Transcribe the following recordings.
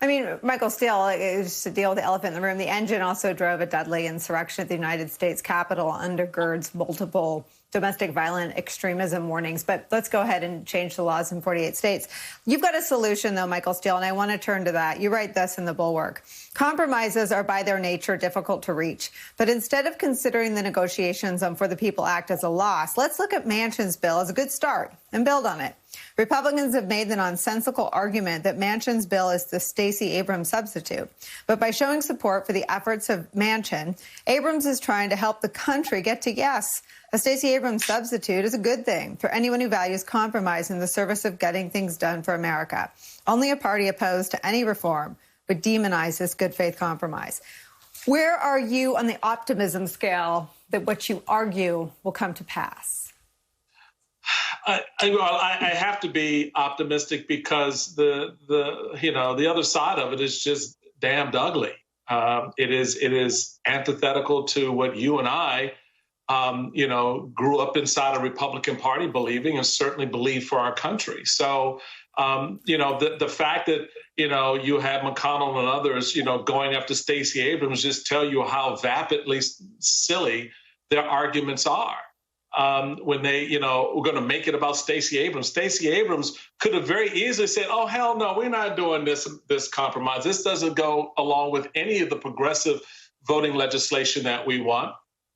I mean, Michael Steele, just to deal with the elephant in the room, the engine also drove a deadly insurrection at the United States Capitol, undergirds multiple domestic violent extremism warnings. But let's go ahead and change the laws in 48 states. You've got a solution, though, Michael Steele, and I want to turn to that. You write this in the Bulwark. Compromises are by their nature difficult to reach. But instead of considering the negotiations on For the People Act as a loss, let's look at Manchin's bill as a good start and build on it. Republicans have made the nonsensical argument that Manchin's bill is the Stacey Abrams substitute. But by showing support for the efforts of Manchin, Abrams is trying to help the country get to yes. A Stacey Abrams substitute is a good thing for anyone who values compromise in the service of getting things done for America. Only a party opposed to any reform would demonize this good faith compromise. Where are you on the optimism scale that what you argue will come to pass? I have to be optimistic because the other side of it is just damned ugly. It is antithetical to what you and I, grew up inside a Republican Party believing and certainly believe for our country. So, the fact that, you had McConnell and others, going after Stacey Abrams just tell you how vapidly silly their arguments are. When they, we're going to make it about Stacey Abrams. Stacey Abrams could have very easily said, oh, hell no, we're not doing this compromise. This doesn't go along with any of the progressive voting legislation that we want.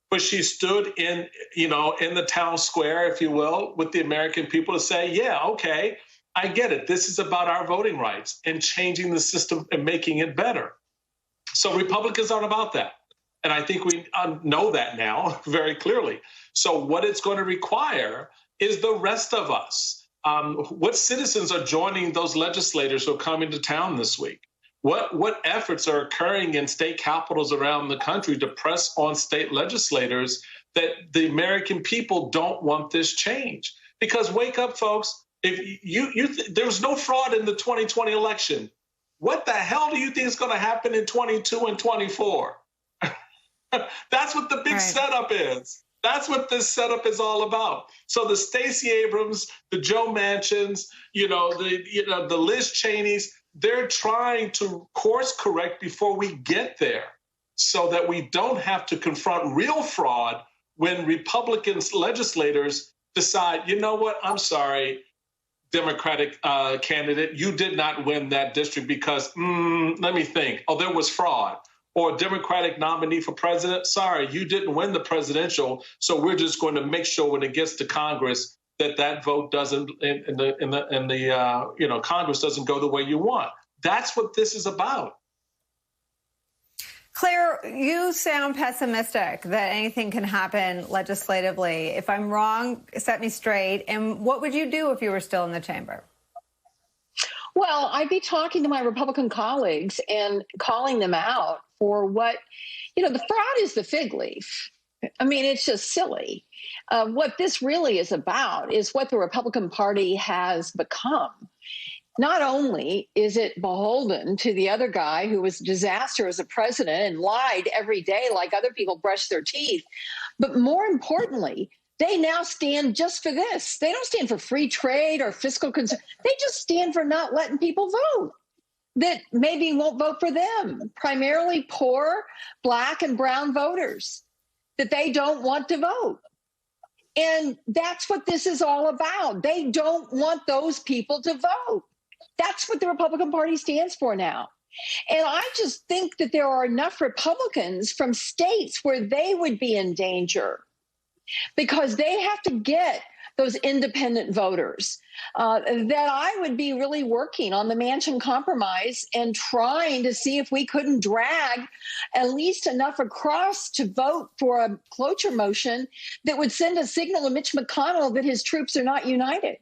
But she stood in the town square, if you will, with the American people to say, yeah, okay, I get it. This is about our voting rights and changing the system and making it better. So Republicans aren't about that. And I think we know that now very clearly. So what it's going to require is the rest of us. What citizens are joining those legislators who are coming to town this week? What efforts are occurring in state capitals around the country to press on state legislators that the American people don't want this change? Because wake up, folks, if there was no fraud in the 2020 election, what the hell do you think is going to happen in 22 and 24? That's what the big setup is. That's what this setup is all about. So the Stacey Abrams, the Joe Manchins, the Liz Cheneys, they're trying to course correct before we get there so that we don't have to confront real fraud when Republican legislators decide, you know what, I'm sorry, Democratic candidate, you did not win that district because, let me think, there was fraud. Or Democratic nominee for president, sorry, you didn't win the presidential, so we're just going to make sure when it gets to Congress that vote doesn't, Congress doesn't go the way you want. That's what this is about. Claire, you sound pessimistic that anything can happen legislatively. If I'm wrong, set me straight. And what would you do if you were still in the chamber? Well, I'd be talking to my Republican colleagues and calling them out for what, the fraud is the fig leaf. I mean, it's just silly. What this really is about is what the Republican Party has become. Not only is it beholden to the other guy who was a disaster as a president and lied every day like other people brush their teeth, but more importantly, they now stand just for this. They don't stand for free trade or fiscal concern. They just stand for not letting people vote that maybe won't vote for them, primarily poor, Black and brown voters, that they don't want to vote. And that's what this is all about. They don't want those people to vote. That's what the Republican Party stands for now. And I just think that there are enough Republicans from states where they would be in danger because they have to get those independent voters, that I would be really working on the Manchin compromise and trying to see if we couldn't drag at least enough across to vote for a cloture motion that would send a signal to Mitch McConnell that his troops are not united.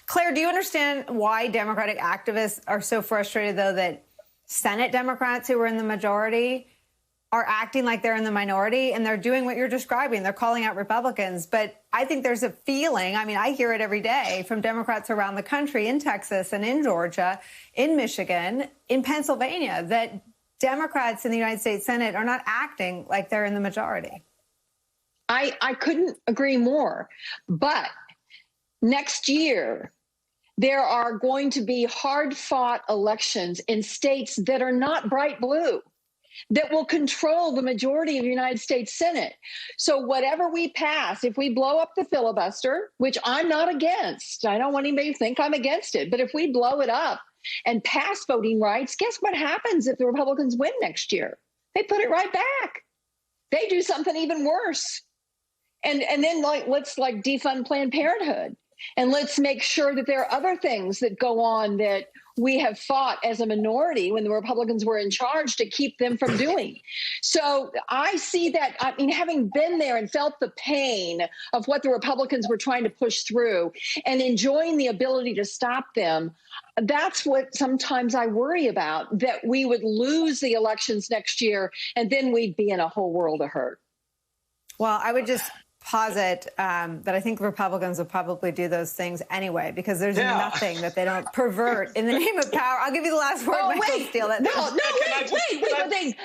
Claire, do you understand why Democratic activists are so frustrated, though, that Senate Democrats who are in the majority are acting like they're in the minority and they're doing what you're describing? They're calling out Republicans. But I think there's a feeling, I mean, I hear it every day from Democrats around the country, in Texas and in Georgia, in Michigan, in Pennsylvania, that Democrats in the United States Senate are not acting like they're in the majority. I couldn't agree more. But next year, there are going to be hard-fought elections in states that are not bright blue, that will control the majority of the United States Senate. So whatever we pass, if we blow up the filibuster, which I'm not against, I don't want anybody to think I'm against it, but if we blow it up and pass voting rights, guess what happens if the Republicans win next year? They put it right back. They do something even worse. And then let's defund Planned Parenthood. And let's make sure that there are other things that go on that we have fought as a minority when the Republicans were in charge to keep them from doing. So I see that, I mean, having been there and felt the pain of what the Republicans were trying to push through and enjoying the ability to stop them, that's what sometimes I worry about, that we would lose the elections next year and then we'd be in a whole world of hurt. Well, I would just posit that I think Republicans will probably do those things anyway, because there's nothing that they don't pervert in the name of power. I'll give you the last word, Michael Steele.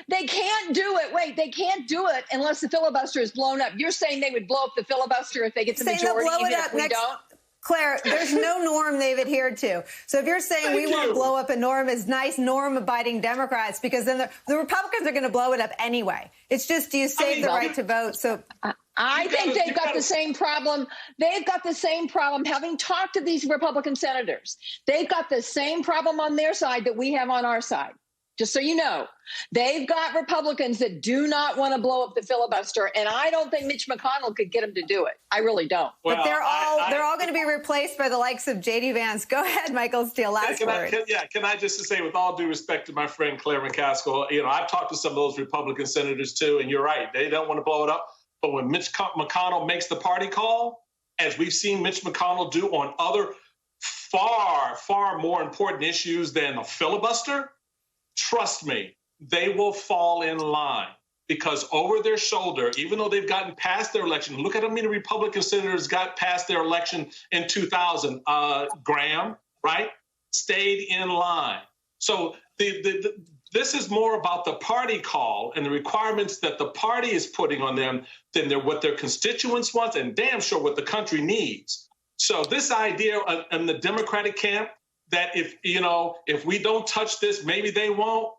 They can't do it. Wait, they can't do it unless the filibuster is blown up. You're saying they would blow up the filibuster if they get the majority, even if we don't? Claire, there's no norm they've adhered to. So if you're saying we won't blow up a norm as nice norm-abiding Democrats, because then the Republicans are going to blow it up anyway. It's just, do you save the right to vote? So I think they've got the same problem. They've got the same problem. Having talked to these Republican senators, they've got the same problem on their side that we have on our side. Just so you know, they've got Republicans that do not want to blow up the filibuster, and I don't think Mitch McConnell could get them to do it. I really don't. Well, but they're all going to be replaced by the likes of J.D. Vance. Go ahead, Michael Steele. Last word. Can I just say, with all due respect to my friend Claire McCaskill, I've talked to some of those Republican senators too, and you're right, they don't want to blow it up. But when Mitch McConnell makes the party call, as we've seen Mitch McConnell do on other far, far more important issues than a filibuster, trust me, they will fall in line, because over their shoulder, even though they've gotten past their election, look at how many Republican senators got past their election in 2000. Graham, right, stayed in line. So this is more about the party call and the requirements that the party is putting on them than what their constituents want, and damn sure what the country needs. So this idea in the Democratic camp that if we don't touch this, maybe they won't,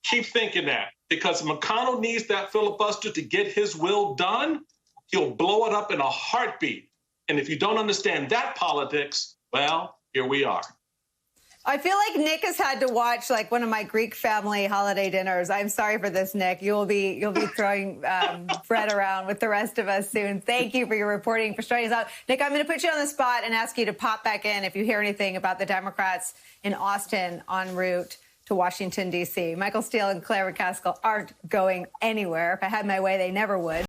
keep thinking that, because McConnell needs that filibuster to get his will done. He'll blow it up in a heartbeat. And if you don't understand that politics, well, here we are. I feel like Nick has had to watch one of my Greek family holiday dinners. I'm sorry for this, Nick. You'll be throwing bread around with the rest of us soon. Thank you for your reporting, for starting us out. Nick, I'm going to put you on the spot and ask you to pop back in if you hear anything about the Democrats in Austin en route to Washington, D.C. Michael Steele and Claire McCaskill aren't going anywhere. If I had my way, they never would.